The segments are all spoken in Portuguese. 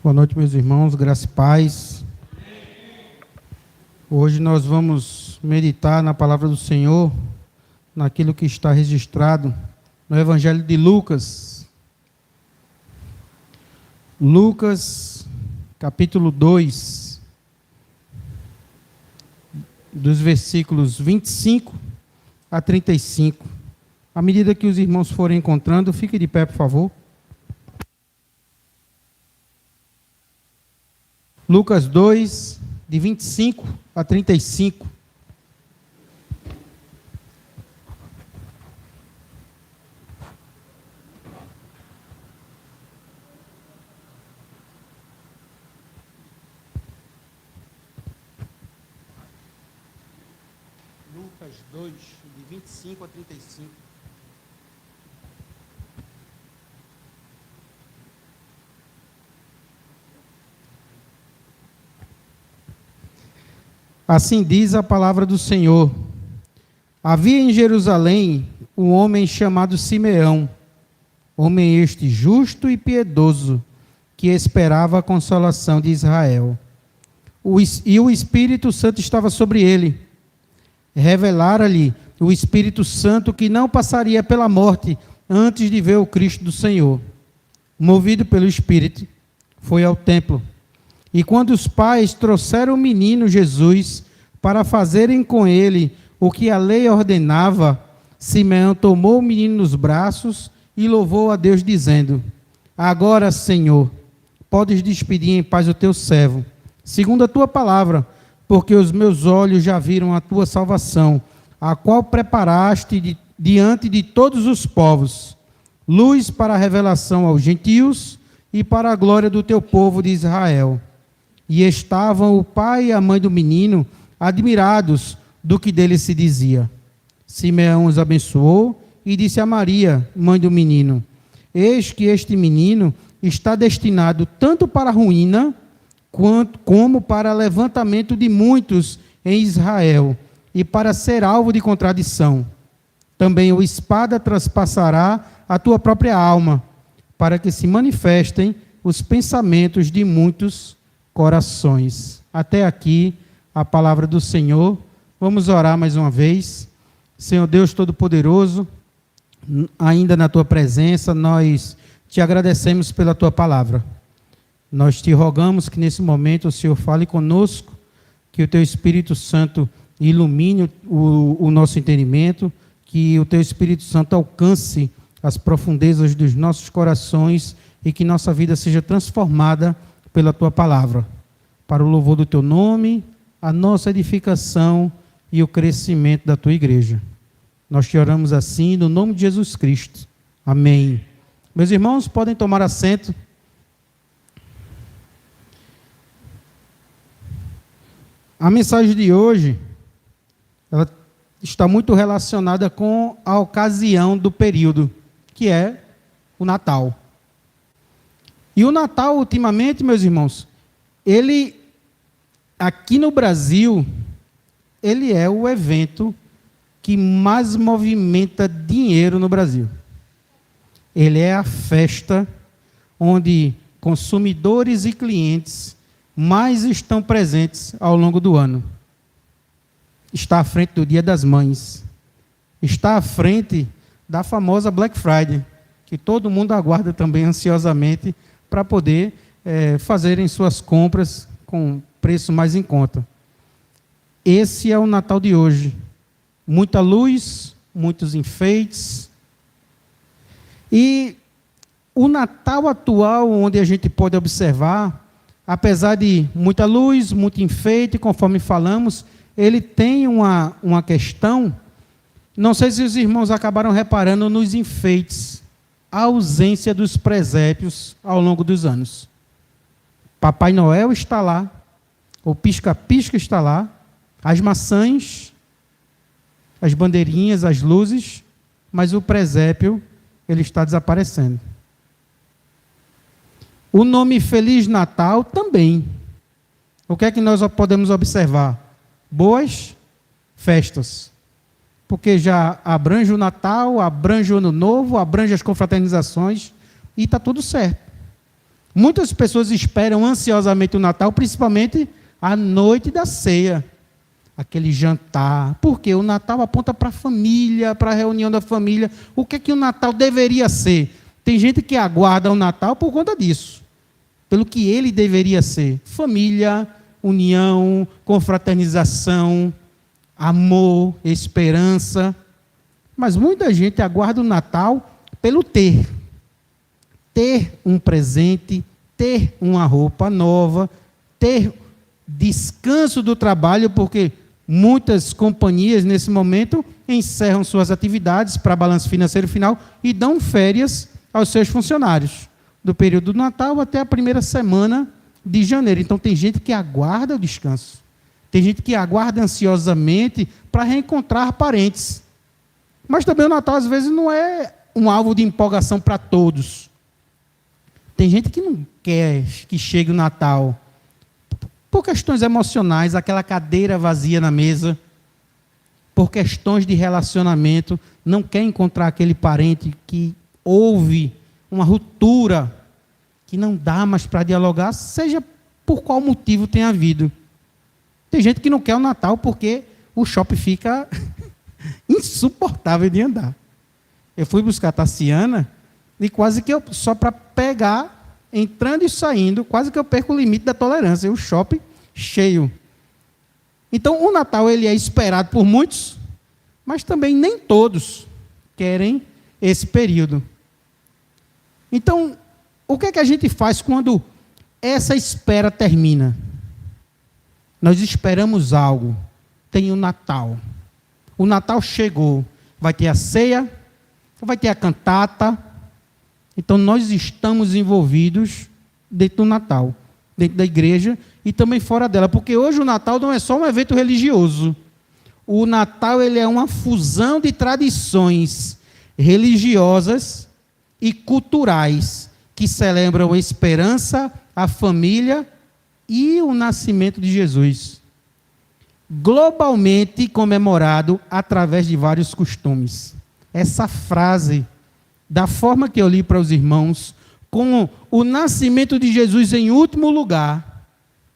Boa noite, meus irmãos, graça e paz. Hoje nós vamos meditar na palavra do Senhor, naquilo que está registrado no Evangelho de Lucas. Lucas, capítulo 2, dos versículos 25 a 35. À medida que os irmãos forem encontrando, fique de pé, por favor. Lucas 2, de 25 a 35. Lucas 2, de 25 a 35. Assim diz a palavra do Senhor. Havia em Jerusalém um homem chamado Simeão, homem este justo e piedoso, que esperava a consolação de Israel. E o Espírito Santo estava sobre ele. Revelara-lhe o Espírito Santo que não passaria pela morte antes de ver o Cristo do Senhor. Movido pelo Espírito, foi ao templo. E quando os pais trouxeram o menino Jesus para fazerem com ele o que a lei ordenava, Simeão tomou o menino nos braços e louvou a Deus, dizendo: Agora, Senhor, podes despedir em paz o teu servo, segundo a tua palavra, porque os meus olhos já viram a tua salvação, a qual preparaste diante de todos os povos, luz para a revelação aos gentios e para a glória do teu povo de Israel. E estavam o pai e a mãe do menino admirados do que dele se dizia. Simeão os abençoou e disse a Maria, mãe do menino: Eis que este menino está destinado tanto para a ruína, como para levantamento de muitos em Israel, e para ser alvo de contradição. Também a espada traspassará a tua própria alma, para que se manifestem os pensamentos de muitos corações. Até aqui a palavra do Senhor. Vamos orar mais uma vez. Senhor Deus Todo-Poderoso, ainda na tua presença, nós te agradecemos pela tua palavra. Nós te rogamos que nesse momento o Senhor fale conosco, que o teu Espírito Santo ilumine o nosso entendimento, que o teu Espírito Santo alcance as profundezas dos nossos corações e que nossa vida seja transformada pela tua palavra, para o louvor do teu nome, a nossa edificação e o crescimento da tua igreja. Nós te oramos assim, no nome de Jesus Cristo. Amém. Meus irmãos, podem tomar assento. A mensagem de hoje, ela está muito relacionada com a ocasião do período, que é o Natal. E o Natal, ultimamente, meus irmãos, ele, aqui no Brasil, ele é o evento que mais movimenta dinheiro no Brasil. Ele é a festa onde consumidores e clientes mais estão presentes ao longo do ano. Está à frente do Dia das Mães. Está à frente da famosa Black Friday, que todo mundo aguarda também ansiosamente para poder fazerem suas compras com preço mais em conta. Esse é o Natal de hoje. Muita luz, muitos enfeites. E o Natal atual, onde a gente pode observar, apesar de muita luz, muito enfeite, conforme falamos, ele tem uma questão, não sei se os irmãos acabaram reparando nos enfeites, a ausência dos presépios ao longo dos anos. Papai Noel está lá, o pisca-pisca está lá, as maçãs, as bandeirinhas, as luzes, mas o presépio, ele está desaparecendo. O nome Feliz Natal também. O que é que nós podemos observar? Boas festas. Porque já abrange o Natal, abrange o Ano Novo, abrange as confraternizações, e está tudo certo. Muitas pessoas esperam ansiosamente o Natal, principalmente a noite da ceia, aquele jantar. Porque o Natal aponta para a família, para a reunião da família. O que é que o Natal deveria ser? Tem gente que aguarda o Natal por conta disso, pelo que ele deveria ser: família, união, confraternização, amor, esperança. Mas muita gente aguarda o Natal pelo ter. Ter um presente, ter uma roupa nova, ter descanso do trabalho, porque muitas companhias, nesse momento, encerram suas atividades para balanço financeiro final e dão férias aos seus funcionários, do período do Natal até a primeira semana de janeiro. Então, tem gente que aguarda o descanso. Tem gente que aguarda ansiosamente para reencontrar parentes. Mas também o Natal, às vezes, não é um alvo de empolgação para todos. Tem gente que não quer que chegue o Natal por questões emocionais, aquela cadeira vazia na mesa, por questões de relacionamento, não quer encontrar aquele parente que houve uma ruptura, que não dá mais para dialogar, seja por qual motivo tenha havido. Tem gente que não quer o Natal porque o shopping fica insuportável de andar. Eu fui buscar a Tassiana e quase que eu, só para pegar, entrando e saindo, quase que eu perco o limite da tolerância. O shopping cheio. Então, o Natal ele é esperado por muitos, mas também nem todos querem esse período. Então, o que é que a gente faz quando essa espera termina? Nós esperamos algo. Tem o Natal. O Natal chegou. Vai ter a ceia, vai ter a cantata. Então, nós estamos envolvidos dentro do Natal, dentro da igreja e também fora dela. Porque hoje o Natal não é só um evento religioso. O Natal ele é uma fusão de tradições religiosas e culturais que celebram a esperança, a família e o nascimento de Jesus. Globalmente comemorado através de vários costumes. Essa frase, da forma que eu li para os irmãos, com o nascimento de Jesus em último lugar,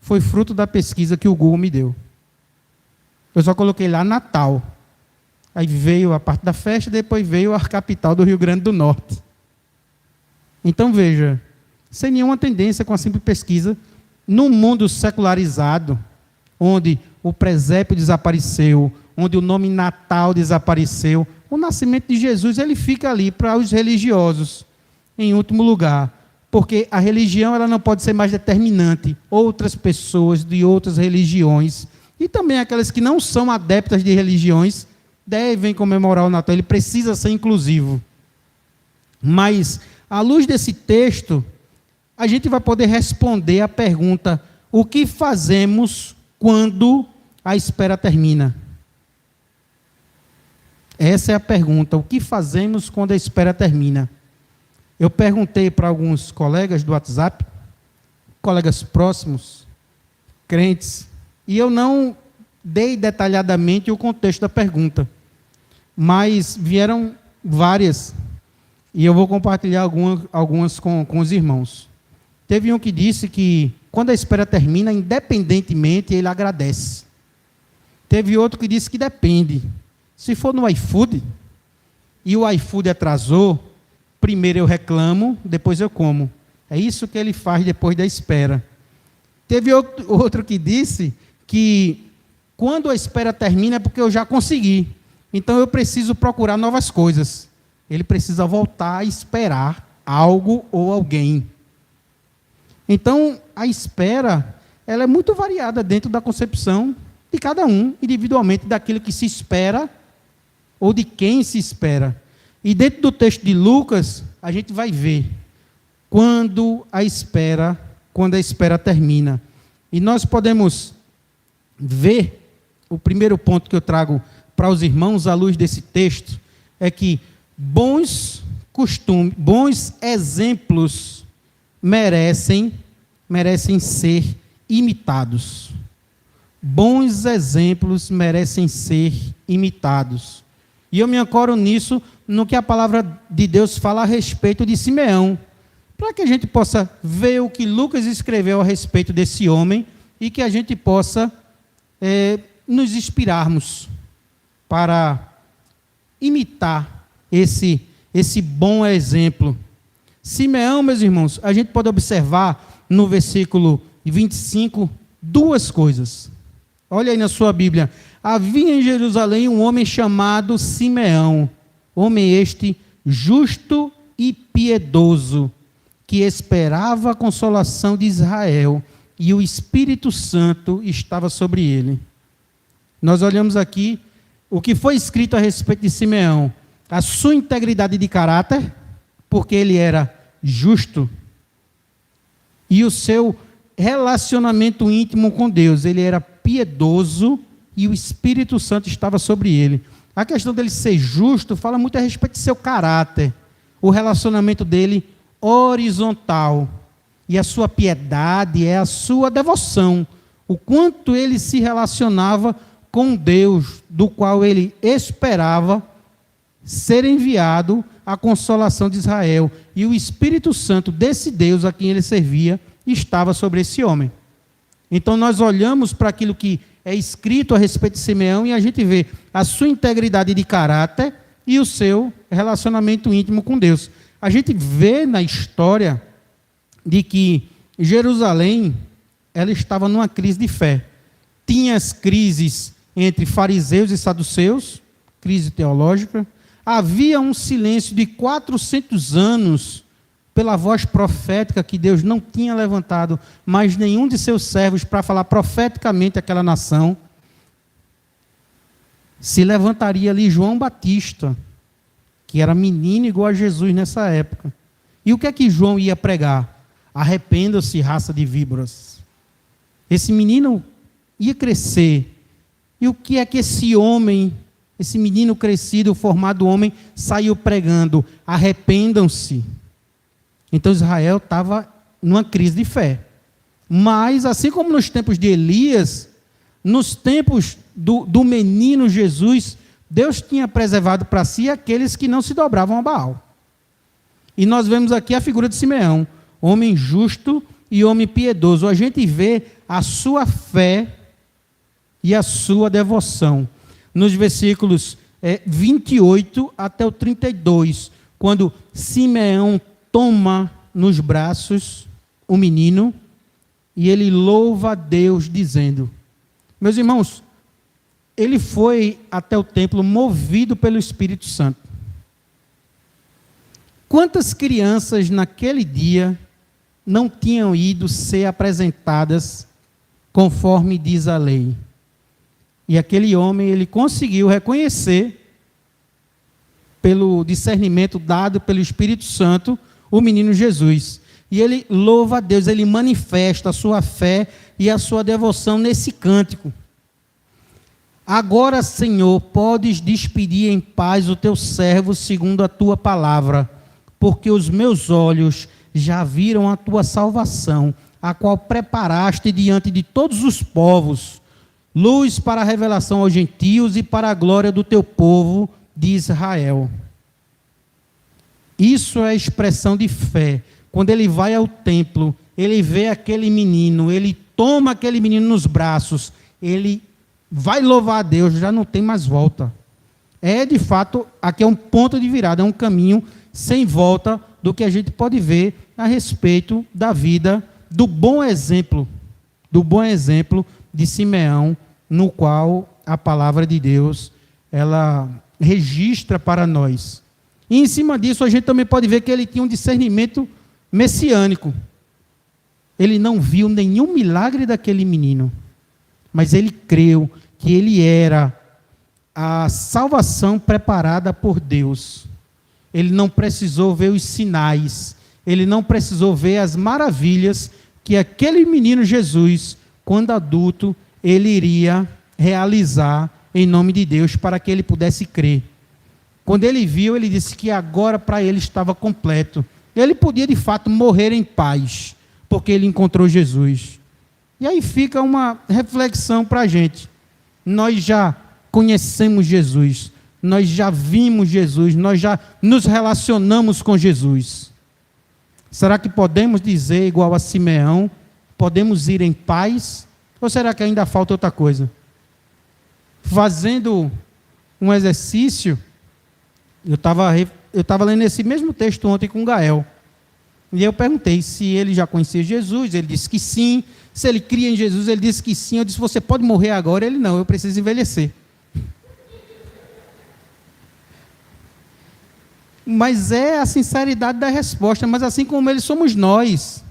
foi fruto da pesquisa que o Google me deu. Eu só coloquei lá Natal. Aí veio a parte da festa, depois veio a capital do Rio Grande do Norte. Então veja, sem nenhuma tendência com a simples pesquisa, num mundo secularizado, onde o presépio desapareceu, onde o nome Natal desapareceu, o nascimento de Jesus ele fica ali para os religiosos, em último lugar. Porque a religião ela não pode ser mais determinante. Outras pessoas de outras religiões, e também aquelas que não são adeptas de religiões, devem comemorar o Natal. Ele precisa ser inclusivo. Mas, à luz desse texto, a gente vai poder responder a pergunta: o que fazemos quando a espera termina? Essa é a pergunta. O que fazemos quando a espera termina? Eu perguntei para alguns colegas do WhatsApp, colegas próximos, crentes, e eu não dei detalhadamente o contexto da pergunta, mas vieram várias, e eu vou compartilhar algumas com os irmãos. Teve um que disse que, quando a espera termina, independentemente, ele agradece. Teve outro que disse que depende. Se for no iFood, e o iFood atrasou, primeiro eu reclamo, depois eu como. É isso que ele faz depois da espera. Teve outro que disse que, quando a espera termina, é porque eu já consegui. Então eu preciso procurar novas coisas. Ele precisa voltar a esperar algo ou alguém. Então, a espera, ela é muito variada dentro da concepção de cada um, individualmente, daquilo que se espera ou de quem se espera. E dentro do texto de Lucas, a gente vai ver quando a espera termina. E nós podemos ver, o primeiro ponto que eu trago para os irmãos à luz desse texto, é que bons costumes, bons exemplos merecem ser imitados. Bons exemplos merecem ser imitados. E eu me ancoro nisso, no que a palavra de Deus fala a respeito de Simeão. para que a gente possa ver o que Lucas escreveu a respeito desse homem e que a gente possa nos inspirarmos para imitar esse bom exemplo. Simeão, meus irmãos, a gente pode observar no versículo 25 duas coisas. Olha aí na sua Bíblia. Havia em Jerusalém um homem chamado Simeão, homem este justo e piedoso, que esperava a consolação de Israel, e o Espírito Santo estava sobre ele. Nós olhamos aqui o que foi escrito a respeito de Simeão, a sua integridade de caráter, porque ele era justo, e o seu relacionamento íntimo com Deus, ele era piedoso e o Espírito Santo estava sobre ele. A questão dele ser justo fala muito a respeito de seu caráter, o relacionamento dele horizontal, e a sua piedade é a sua devoção, o quanto ele se relacionava com Deus, do qual ele esperava ser enviado a consolação de Israel, e o Espírito Santo desse Deus a quem ele servia estava sobre esse homem. Então nós olhamos para aquilo que é escrito a respeito de Simeão e a gente vê a sua integridade de caráter e o seu relacionamento íntimo com Deus. A gente vê na história de que Jerusalém, ela estava numa crise de fé. Tinha as crises entre fariseus e saduceus, crise teológica. Havia um silêncio de 400 anos pela voz profética que Deus não tinha levantado mais nenhum de seus servos para falar profeticamente àquela nação. Se levantaria ali João Batista, que era menino igual a Jesus nessa época. E o que é que João ia pregar? Arrependa-se, raça de víboras. Esse menino ia crescer. E o que é que esse homem, esse menino crescido, formado homem, saiu pregando? Arrependam-se. Então Israel estava numa crise de fé. Mas, assim como nos tempos de Elias, nos tempos do menino Jesus, Deus tinha preservado para si aqueles que não se dobravam a Baal. E nós vemos aqui a figura de Simeão, homem justo e homem piedoso. A gente vê a sua fé e a sua devoção. Nos versículos 28 até o 32, quando Simeão toma nos braços o menino e ele louva a Deus dizendo, meus irmãos, ele foi até o templo movido pelo Espírito Santo. Quantas crianças naquele dia não tinham ido ser apresentadas conforme diz a lei? E aquele homem, ele conseguiu reconhecer, pelo discernimento dado pelo Espírito Santo, o menino Jesus. E ele louva a Deus, ele manifesta a sua fé e a sua devoção nesse cântico. Agora, Senhor, podes despedir em paz o teu servo segundo a tua palavra, porque os meus olhos já viram a tua salvação, a qual preparaste diante de todos os povos, luz para a revelação aos gentios e para a glória do teu povo de Israel. Isso é a expressão de fé. Quando ele vai ao templo, ele vê aquele menino, ele toma aquele menino nos braços, ele vai louvar a Deus, já não tem mais volta. De fato, aqui é um ponto de virada, é um caminho sem volta do que a gente pode ver a respeito da vida, do bom exemplo de Simeão, no qual a palavra de Deus, ela registra para nós. E em cima disso, a gente também pode ver que ele tinha um discernimento messiânico. Ele não viu nenhum milagre daquele menino, mas ele creu que ele era a salvação preparada por Deus. Ele não precisou ver os sinais, ele não precisou ver as maravilhas que aquele menino Jesus, quando adulto, ele iria realizar em nome de Deus para que ele pudesse crer. Quando ele viu, ele disse que agora para ele estava completo. Ele podia de fato morrer em paz, porque ele encontrou Jesus. E aí fica uma reflexão para a gente. Nós já conhecemos Jesus, nós já vimos Jesus, nós já nos relacionamos com Jesus. Será que podemos dizer, igual a Simeão, podemos ir em paz? Ou será que ainda falta outra coisa? Fazendo um exercício, eu estava lendo esse mesmo texto ontem com o Gael. E eu perguntei se ele já conhecia Jesus, ele disse que sim. Se ele cria em Jesus, ele disse que sim. Eu disse, você pode morrer agora? Ele, não, eu preciso envelhecer. Mas é a sinceridade da resposta, mas assim como eles somos nós.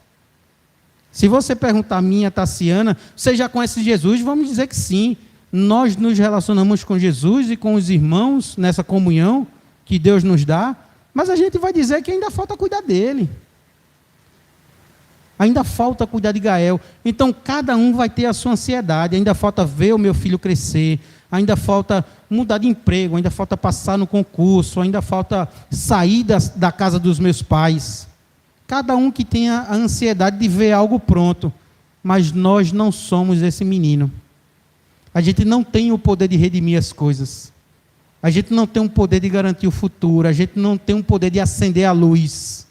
Se você perguntar a minha, Tassiana, você já conhece Jesus? Vamos dizer que sim. Nós nos relacionamos com Jesus e com os irmãos nessa comunhão que Deus nos dá, mas a gente vai dizer que ainda falta cuidar dele. Ainda falta cuidar de Gael. Então, cada um vai ter a sua ansiedade. Ainda falta ver o meu filho crescer. Ainda falta mudar de emprego. Ainda falta passar no concurso. Ainda falta sair da casa dos meus pais. Cada um que tenha a ansiedade de ver algo pronto. Mas nós não somos esse menino. A gente não tem o poder de redimir as coisas. A gente não tem o poder de garantir o futuro. A gente não tem o poder de acender a luz.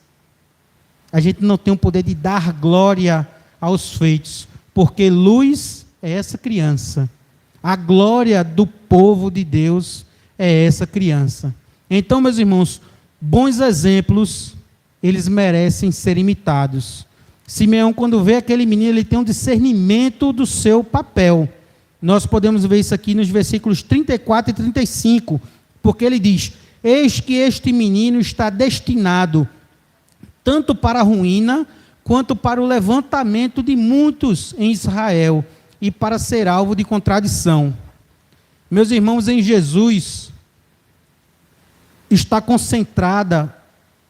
A gente não tem o poder de dar glória aos feitos, porque luz é essa criança. A glória do povo de Deus é essa criança. Então, meus irmãos, bons exemplos, eles merecem ser imitados. Simeão, quando vê aquele menino, ele tem um discernimento do seu papel. Nós podemos ver isso aqui nos versículos 34 e 35, porque ele diz, eis que este menino está destinado tanto para a ruína, quanto para o levantamento de muitos em Israel, e para ser alvo de contradição. Meus irmãos, em Jesus está concentrada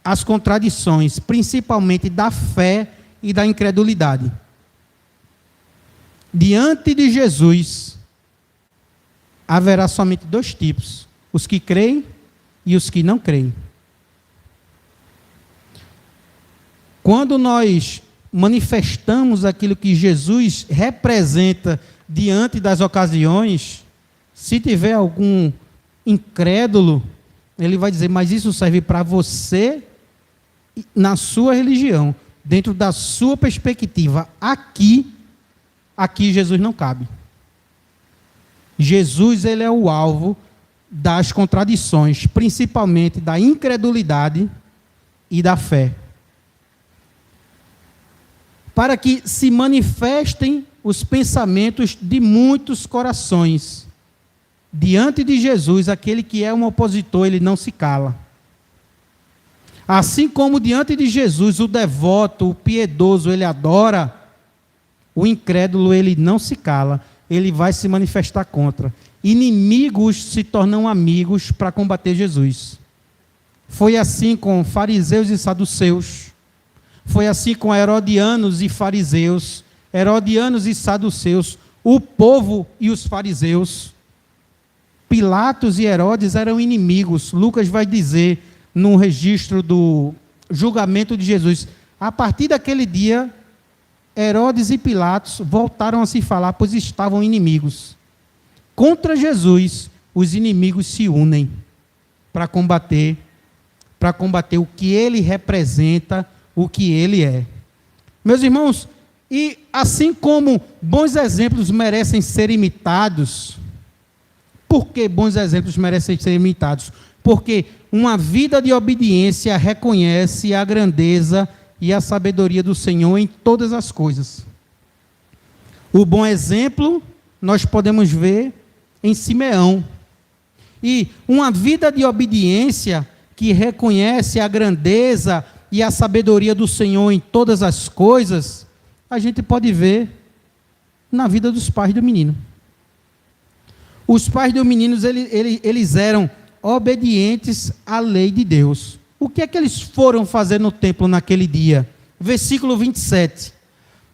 as contradições, principalmente da fé e da incredulidade. Diante de Jesus, haverá somente dois tipos, os que creem e os que não creem. Quando nós manifestamos aquilo que Jesus representa diante das ocasiões, se tiver algum incrédulo, ele vai dizer, mas isso serve para você na sua religião, dentro da sua perspectiva. Aqui Jesus não cabe. Jesus, ele é o alvo das contradições, principalmente da incredulidade e da fé. Para que se manifestem os pensamentos de muitos corações. Diante de Jesus, aquele que é um opositor, ele não se cala. Assim como diante de Jesus, o devoto, o piedoso, ele adora, o incrédulo, ele não se cala, ele vai se manifestar contra. Inimigos se tornam amigos para combater Jesus. Foi assim com fariseus e saduceus. Foi assim com herodianos e fariseus, herodianos e saduceus, o povo e os fariseus. Pilatos e Herodes eram inimigos. Lucas vai dizer, no registro do julgamento de Jesus, a partir daquele dia, Herodes e Pilatos voltaram a se falar, pois estavam inimigos. Contra Jesus, os inimigos se unem para combater o que ele representa, o que ele é. Meus irmãos, e assim como bons exemplos merecem ser imitados, por que bons exemplos merecem ser imitados? Porque uma vida de obediência reconhece a grandeza e a sabedoria do Senhor em todas as coisas. O bom exemplo nós podemos ver em Simeão. E uma vida de obediência que reconhece a grandeza e a sabedoria do Senhor em todas as coisas, a gente pode ver na vida dos pais do menino. Os pais do menino, eles eram obedientes à lei de Deus. O que é que eles foram fazer no templo naquele dia? Versículo 27.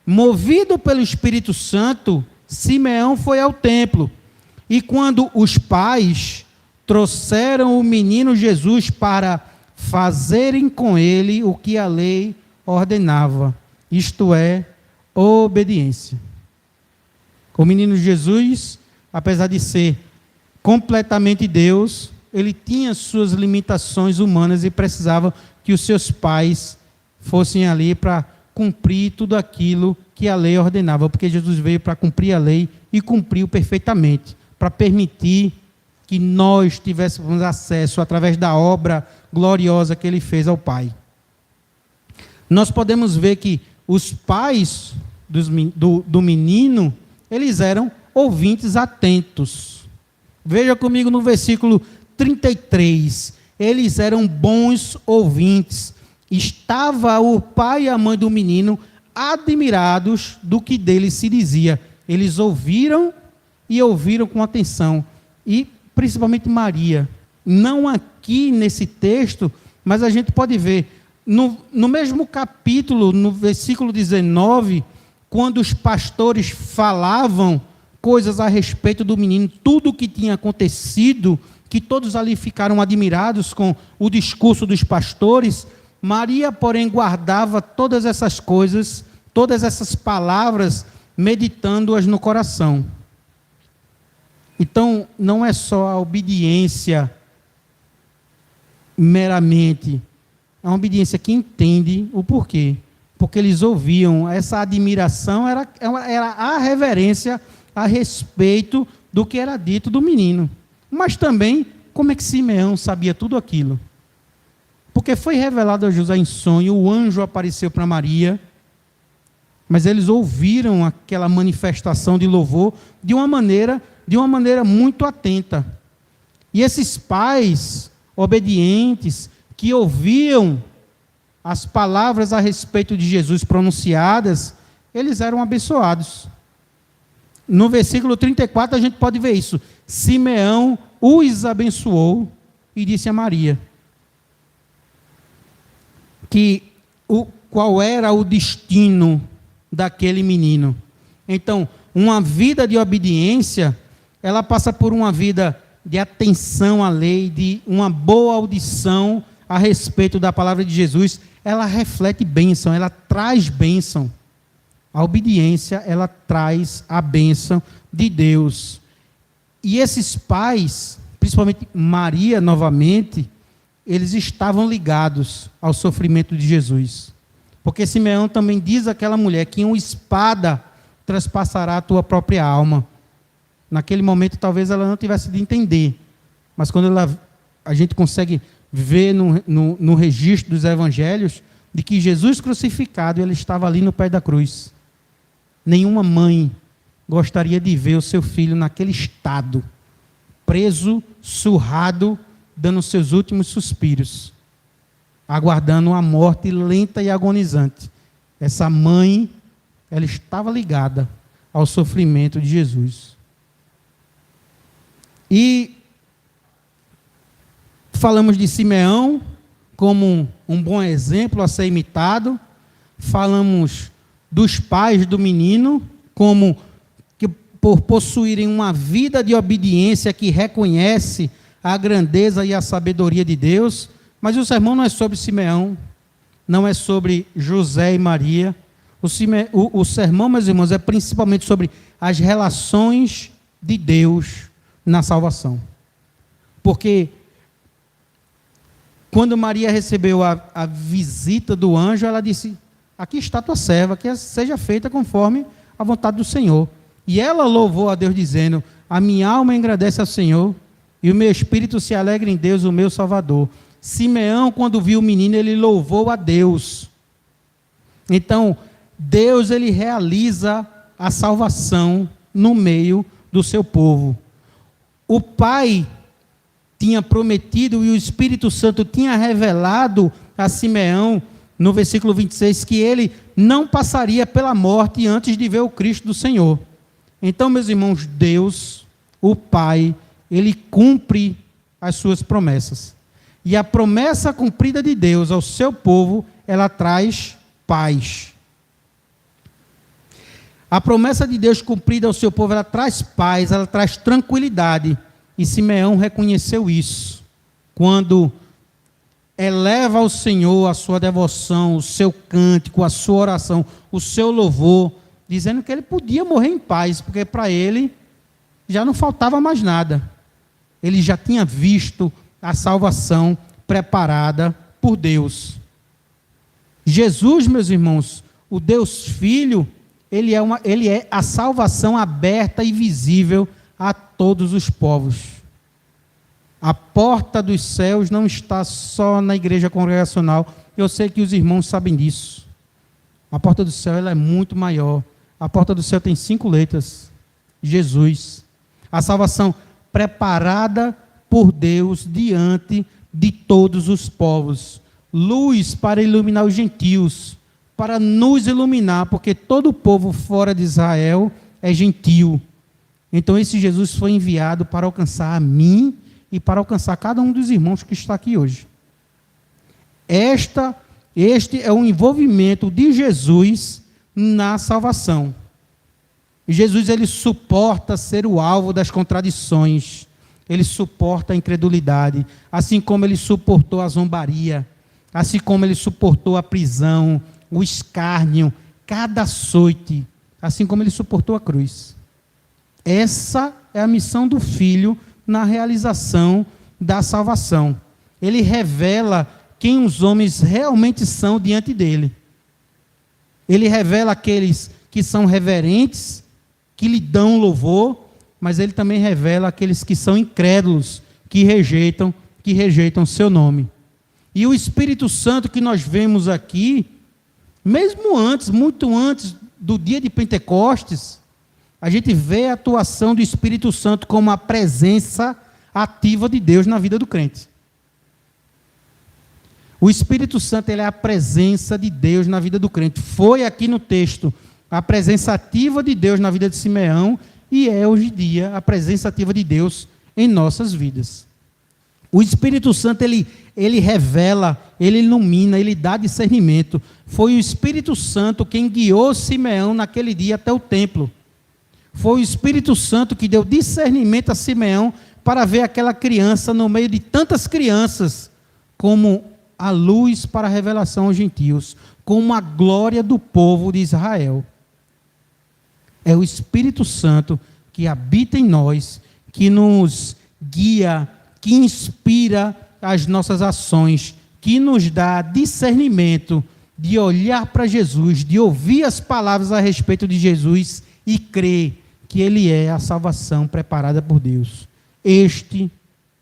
Movido pelo Espírito Santo, Simeão foi ao templo. E quando os pais trouxeram o menino Jesus para fazerem com ele o que a lei ordenava, isto é, obediência. O menino Jesus, apesar de ser completamente Deus, ele tinha suas limitações humanas e precisava que os seus pais fossem ali para cumprir tudo aquilo que a lei ordenava, porque Jesus veio para cumprir a lei e cumpriu perfeitamente, para permitir que nós tivéssemos acesso através da obra gloriosa que ele fez ao Pai. Nós podemos ver que os pais do menino, eles eram ouvintes atentos. Veja comigo no versículo 33. Eles eram bons ouvintes. Estava o pai e a mãe do menino admirados do que dele se dizia. Eles ouviram e ouviram com atenção. E principalmente Maria. Não aqui nesse texto, mas a gente pode ver no mesmo capítulo, no versículo 19, quando os pastores falavam coisas a respeito do menino, tudo o que tinha acontecido, que todos ali ficaram admirados com o discurso dos pastores. Maria, porém, guardava todas essas coisas, todas essas palavras, meditando-as no coração. Então, não é só a obediência meramente, é uma obediência que entende o porquê. Porque eles ouviam, essa admiração era a reverência a respeito do que era dito do menino. Mas também, como é que Simeão sabia tudo aquilo? Porque foi revelado a José em sonho, o anjo apareceu para Maria, mas eles ouviram aquela manifestação de louvor de uma maneira muito atenta. E esses pais obedientes, que ouviam as palavras a respeito de Jesus pronunciadas, eles eram abençoados. No versículo 34 a gente pode ver isso. Simeão os abençoou e disse a Maria qual era o destino daquele menino. Então, uma vida de obediência, ela passa por uma vida de atenção à lei, de uma boa audição a respeito da palavra de Jesus. Ela reflete bênção, ela traz bênção. A obediência, ela traz a bênção de Deus. E esses pais, principalmente Maria novamente, eles estavam ligados ao sofrimento de Jesus. Porque Simeão também diz àquela mulher que uma espada transpassará a tua própria alma. Naquele momento talvez ela não tivesse de entender, mas quando a gente consegue ver no registro dos evangelhos, de que Jesus crucificado, ele estava ali no pé da cruz. Nenhuma mãe gostaria de ver o seu filho naquele estado, preso, surrado, dando seus últimos suspiros, aguardando uma morte lenta e agonizante. Essa mãe, ela estava ligada ao sofrimento de Jesus. E falamos de Simeão como um bom exemplo a ser imitado. Falamos dos pais do menino, como que por possuírem uma vida de obediência que reconhece a grandeza e a sabedoria de Deus. Mas o sermão não é sobre Simeão, não é sobre José e Maria. O sermão, meus irmãos, é principalmente sobre as relações de Deus na salvação. Porque quando Maria recebeu a visita do anjo, ela disse: aqui está tua serva, que seja feita conforme a vontade do Senhor. E ela louvou a Deus dizendo: a minha alma engrandece ao Senhor, e o meu espírito se alegra em Deus, o meu Salvador. Simeão, quando viu o menino, ele louvou a Deus. Então, Deus, ele realiza a salvação no meio do seu povo. O Pai tinha prometido e o Espírito Santo tinha revelado a Simeão, no versículo 26, que ele não passaria pela morte antes de ver o Cristo do Senhor. Então, meus irmãos, Deus, o Pai, ele cumpre as suas promessas. E a promessa cumprida de Deus ao seu povo, ela traz paz. A promessa de Deus cumprida ao seu povo, ela traz paz, ela traz tranquilidade. E Simeão reconheceu isso, quando eleva ao Senhor a sua devoção, o seu cântico, a sua oração, o seu louvor, dizendo que ele podia morrer em paz, porque para ele já não faltava mais nada. Ele já tinha visto a salvação preparada por Deus. Jesus, meus irmãos, o Deus Filho, ele é a salvação aberta e visível a todos os povos. A porta dos céus não está só na igreja congregacional. Eu sei que os irmãos sabem disso. A porta do céu ela é muito maior. A porta do céu tem 5 letras. Jesus. A salvação preparada por Deus diante de todos os povos. Luz para iluminar os gentios, para nos iluminar, porque todo povo fora de Israel é gentil. Então esse Jesus foi enviado para alcançar a mim e para alcançar cada um dos irmãos que está aqui hoje. Este é o envolvimento de Jesus na salvação. Jesus, ele suporta ser o alvo das contradições, ele suporta a incredulidade, assim como ele suportou a zombaria, assim como ele suportou a prisão, o escárnio, cada açoite, assim como ele suportou a cruz. Essa é a missão do Filho na realização da salvação. Ele revela quem os homens realmente são diante dele. Ele revela aqueles que são reverentes, que lhe dão louvor, mas ele também revela aqueles que são incrédulos, que rejeitam seu nome. E o Espírito Santo que nós vemos aqui, mesmo antes, muito antes do dia de Pentecostes, a gente vê a atuação do Espírito Santo como a presença ativa de Deus na vida do crente. O Espírito Santo ele é a presença de Deus na vida do crente. Foi aqui no texto a presença ativa de Deus na vida de Simeão e é hoje em dia a presença ativa de Deus em nossas vidas. O Espírito Santo ele revela, ele ilumina, ele dá discernimento. Foi o Espírito Santo quem guiou Simeão naquele dia até o templo. Foi o Espírito Santo que deu discernimento a Simeão para ver aquela criança no meio de tantas crianças como a luz para a revelação aos gentios, como a glória do povo de Israel. É o Espírito Santo que habita em nós, que nos guia, que inspira as nossas ações, que nos dá discernimento de olhar para Jesus, de ouvir as palavras a respeito de Jesus e crer que Ele é a salvação preparada por Deus. Este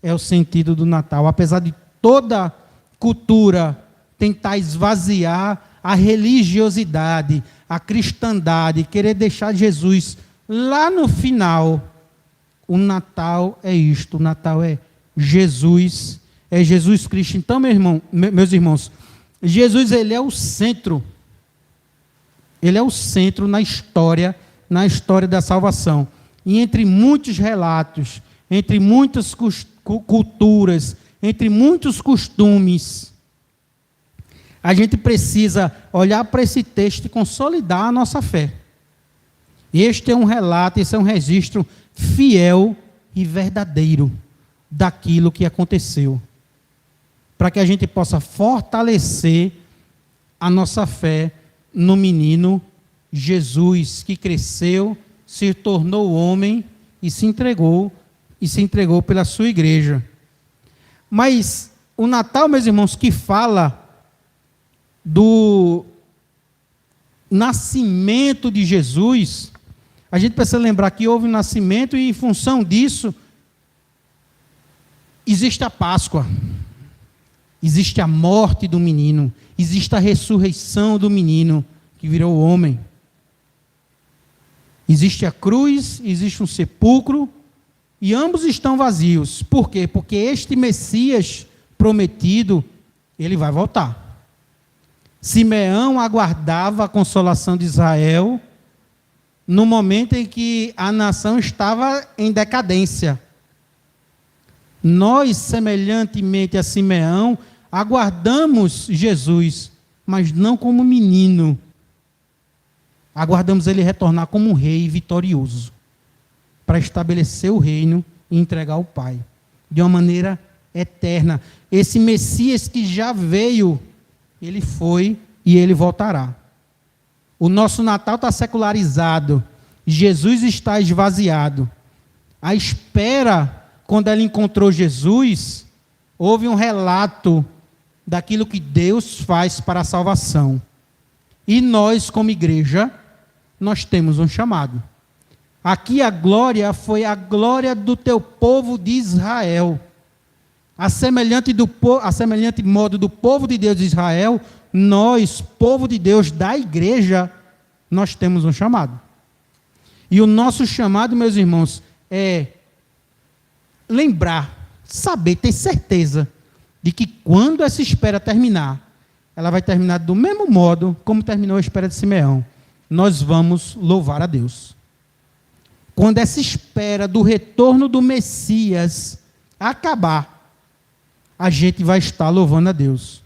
é o sentido do Natal. Apesar de toda cultura tentar esvaziar a religiosidade, a cristandade, querer deixar Jesus lá no final, o Natal é isto, o Natal é Jesus Cristo. Então, meus irmãos, Jesus ele é o centro na história da salvação. E entre muitos relatos, entre muitas culturas, entre muitos costumes, a gente precisa olhar para esse texto e consolidar a nossa fé. Este é um relato, esse é um registro fiel e verdadeiro daquilo que aconteceu, para que a gente possa fortalecer a nossa fé no menino Jesus, que cresceu, se tornou homem e se entregou pela sua igreja. Mas o Natal, meus irmãos, que fala do nascimento de Jesus, a gente precisa lembrar que houve um nascimento e em função disso existe a Páscoa, existe a morte do menino, existe a ressurreição do menino que virou homem. Existe a cruz, existe um sepulcro, e ambos estão vazios. Por quê? Porque este Messias prometido, ele vai voltar. Simeão aguardava a consolação de Israel no momento em que a nação estava em decadência. Nós, semelhantemente a Simeão, aguardamos Jesus, mas não como menino. Aguardamos ele retornar como um rei vitorioso, para estabelecer o reino e entregar ao Pai, de uma maneira eterna. Esse Messias que já veio, ele foi e ele voltará. O nosso Natal está secularizado, Jesus está esvaziado. A espera, quando ela encontrou Jesus, houve um relato daquilo que Deus faz para a salvação. E nós, como igreja, nós temos um chamado. Aqui a glória foi a glória do teu povo de Israel. A semelhante modo do povo de Deus de Israel, nós, povo de Deus da igreja, nós temos um chamado. E o nosso chamado, meus irmãos, é lembrar, saber, ter certeza de que quando essa espera terminar, ela vai terminar do mesmo modo como terminou a espera de Simeão. Nós vamos louvar a Deus. Quando essa espera do retorno do Messias acabar, a gente vai estar louvando a Deus.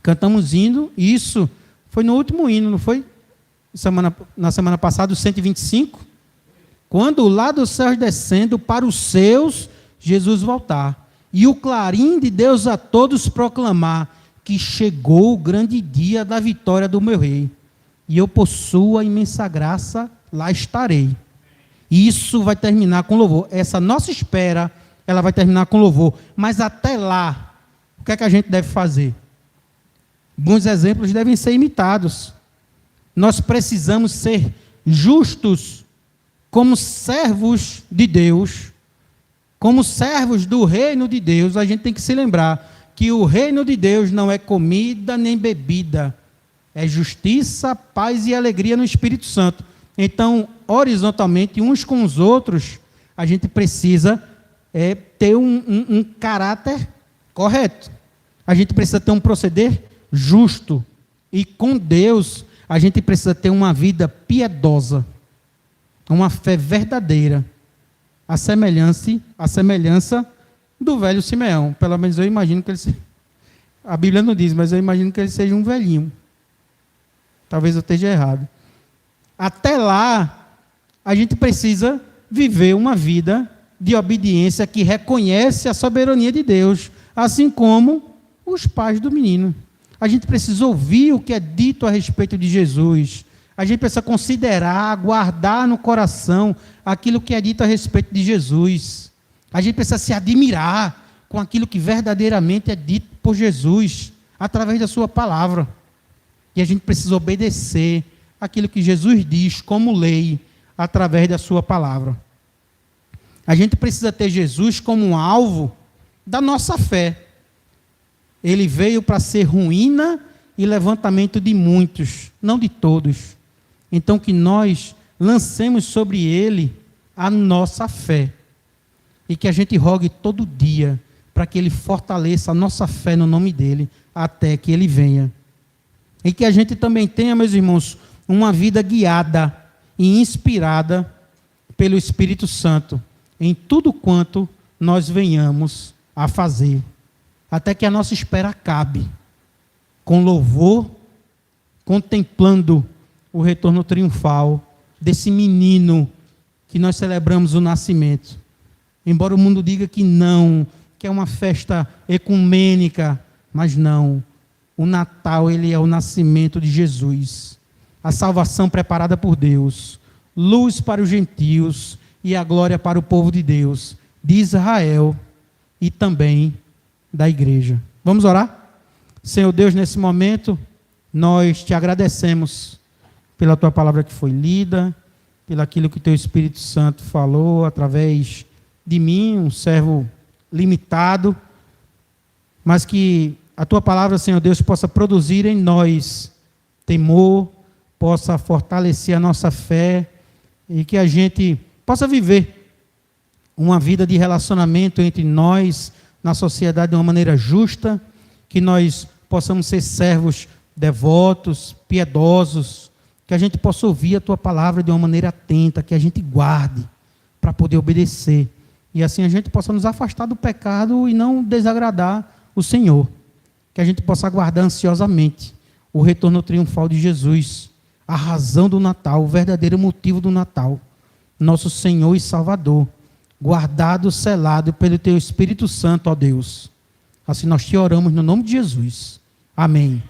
Cantamos hino, e isso foi no último hino, não foi? Na semana passada, o 125. Quando lá dos céus descendo para os seus, Jesus voltar. E o clarim de Deus a todos proclamar que chegou o grande dia da vitória do meu rei. E eu, por sua imensa graça, lá estarei. E isso vai terminar com louvor. Essa nossa espera, ela vai terminar com louvor. Mas até lá, o que é que a gente deve fazer? Bons exemplos devem ser imitados. Nós precisamos ser justos como servos de Deus, como servos do reino de Deus. A gente tem que se lembrar que o reino de Deus não é comida nem bebida, é justiça, paz e alegria no Espírito Santo. Então, horizontalmente, uns com os outros, a gente precisa ter um caráter correto. A gente precisa ter um proceder justo. E com Deus, a gente precisa ter uma vida piedosa, uma fé verdadeira, a semelhança do velho Simeão. Pelo menos eu imagino que ele... A Bíblia não diz, mas eu imagino que ele seja um velhinho. Talvez eu esteja errado. Até lá, a gente precisa viver uma vida de obediência que reconhece a soberania de Deus, assim como os pais do menino. A gente precisa ouvir o que é dito a respeito de Jesus. A gente precisa considerar, guardar no coração aquilo que é dito a respeito de Jesus. A gente precisa se admirar com aquilo que verdadeiramente é dito por Jesus, através da sua palavra. E a gente precisa obedecer aquilo que Jesus diz como lei, através da sua palavra. A gente precisa ter Jesus como um alvo da nossa fé. Ele veio para ser ruína e levantamento de muitos, não de todos. Então que nós lancemos sobre ele a nossa fé. E que a gente rogue todo dia para que ele fortaleça a nossa fé no nome dele, até que ele venha. E que a gente também tenha, meus irmãos, uma vida guiada e inspirada pelo Espírito Santo em tudo quanto nós venhamos a fazer, até que a nossa espera acabe, com louvor, contemplando o retorno triunfal desse menino que nós celebramos o nascimento. Embora o mundo diga que não, que é uma festa ecumênica, mas não. O Natal, ele é o nascimento de Jesus. A salvação preparada por Deus, luz para os gentios e a glória para o povo de Deus, de Israel e também da igreja. Vamos orar? Senhor Deus, nesse momento, nós te agradecemos pela tua palavra que foi lida, pelo aquilo que teu Espírito Santo falou através de mim, um servo limitado, mas que a tua palavra, Senhor Deus, possa produzir em nós temor, possa fortalecer a nossa fé e que a gente possa viver uma vida de relacionamento entre nós, na sociedade de uma maneira justa, que nós possamos ser servos devotos, piedosos, que a gente possa ouvir a tua palavra de uma maneira atenta, que a gente guarde para poder obedecer. E assim a gente possa nos afastar do pecado e não desagradar o Senhor. Que a gente possa aguardar ansiosamente o retorno triunfal de Jesus, a razão do Natal, o verdadeiro motivo do Natal, nosso Senhor e Salvador, guardado, selado pelo teu Espírito Santo, ó Deus. Assim nós te oramos no nome de Jesus. Amém.